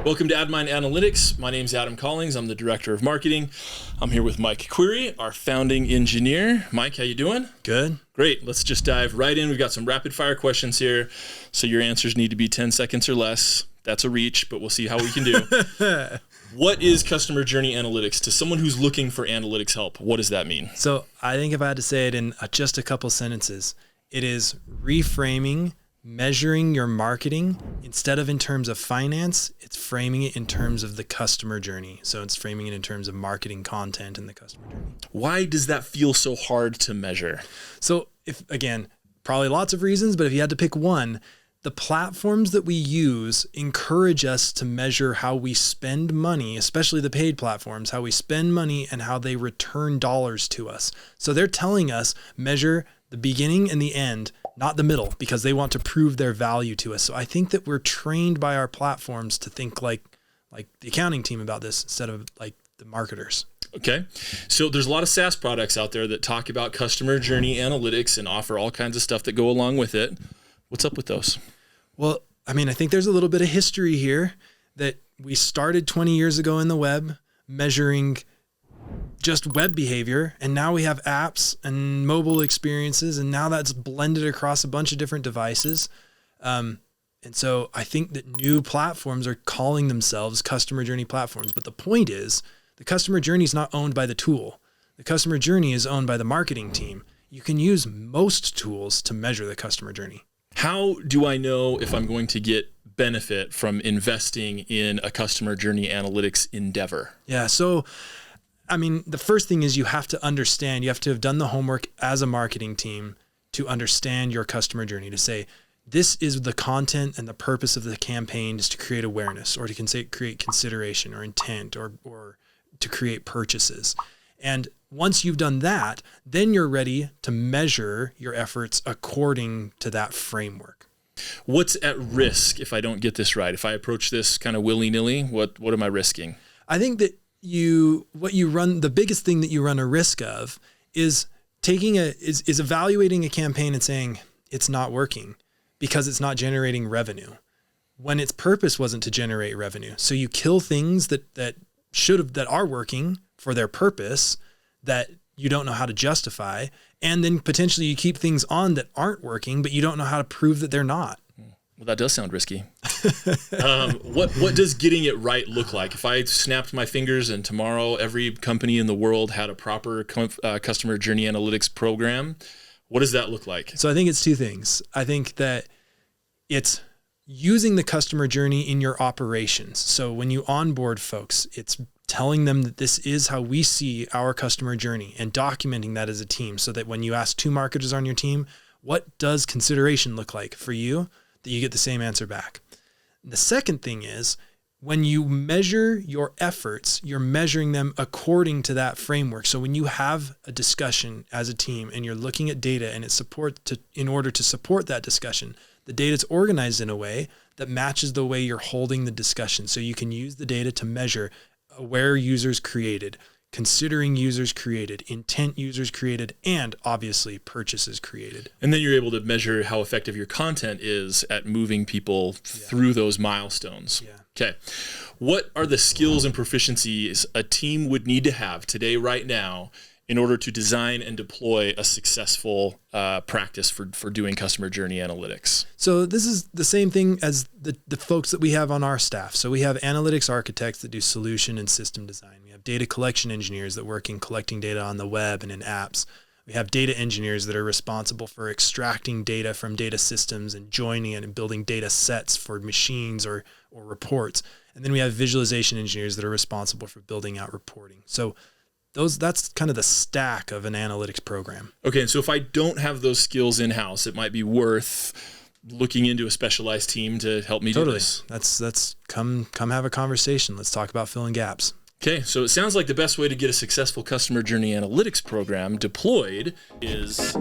Welcome to AdMind Analytics. My name's Adam Collings. I'm the Director of Marketing. I'm here with Mike Query, our founding engineer. Mike, how you doing? Good. Great. Let's just dive right in. We've got some rapid fire questions here. So your answers need to be 10 seconds or less. That's a reach, but we'll see how we can do. What is customer journey analytics? To someone who's looking for analytics help, what does that mean? So I think if I had to say it in just a couple sentences, it is reframing, measuring your marketing. Instead of in terms of finance, it's framing it in terms of the customer journey. So it's framing it in terms of marketing content and the customer journey. Why does that feel so hard to measure? So if, again, probably lots of reasons, but if you had to pick one, the platforms that we use encourage us to measure how we spend money, especially the paid platforms, how we spend money and how they return dollars to us. So they're telling us measure the beginning and the end, not the middle, because they want to prove their value to us. So I think that we're trained by our platforms to think like the accounting team about this instead of like the marketers. Okay. So there's a lot of SaaS products out there that talk about customer journey analytics and offer all kinds of stuff that go along with it. What's up with those? Well, I mean, I think there's a little bit of history here that we started 20 years ago in the web measuring just web behavior. And now we have apps and mobile experiences. And now that's blended across a bunch of different devices. And so I think that new platforms are calling themselves customer journey platforms. But the point is the customer journey is not owned by the tool. The customer journey is owned by the marketing team. You can use most tools to measure the customer journey. How do I know if I'm going to get benefit from investing in a customer journey analytics endeavor? Yeah. So, I mean, the first thing is you have to understand, you have to have done the homework as a marketing team to understand your customer journey, to say, this is the content and the purpose of the campaign is to create awareness or to create consideration or intent or to create purchases. And once you've done that, then you're ready to measure your efforts according to that framework. What's at risk if I don't get this right? If I approach this kind of willy-nilly, what am I risking? I think that the biggest thing that you run a risk of is is evaluating a campaign and saying it's not working because it's not generating revenue when its purpose wasn't to generate revenue. So you kill things that are working for their purpose that you don't know how to justify. And then potentially you keep things on that aren't working, but you don't know how to prove that they're not. Well, that does sound risky. What does getting it right look like? If I snapped my fingers and tomorrow every company in the world had a proper customer journey analytics program, what does that look like? So I think it's two things. I think that it's using the customer journey in your operations. So when you onboard folks, it's telling them that this is how we see our customer journey and documenting that as a team so that when you ask two marketers on your team, what does consideration look like for you, that you get the same answer back. And the second thing is when you measure your efforts, you're measuring them according to that framework. So when you have a discussion as a team and you're looking at data and in order to support that discussion, the data is organized in a way that matches the way you're holding the discussion. So you can use the data to measure where users created, considering users created, intent users created, and obviously purchases created. And then you're able to measure how effective your content is at moving people through those milestones. Yeah. Okay. What are the skills and proficiencies a team would need to have today, right now, in order to design and deploy a successful practice for doing customer journey analytics? So this is the same thing as the folks that we have on our staff. So we have analytics architects that do solution and system design. We have data collection engineers that work in collecting data on the web and in apps. We have data engineers that are responsible for extracting data from data systems and joining it and building data sets for machines or reports. And then we have visualization engineers that are responsible for building out reporting. So that's kind of the stack of an analytics program. Okay, and so if I don't have those skills in-house, it might be worth looking into a specialized team to help me do this. That's come have a conversation. Let's talk about filling gaps. Okay, so it sounds like the best way to get a successful customer journey analytics program deployed is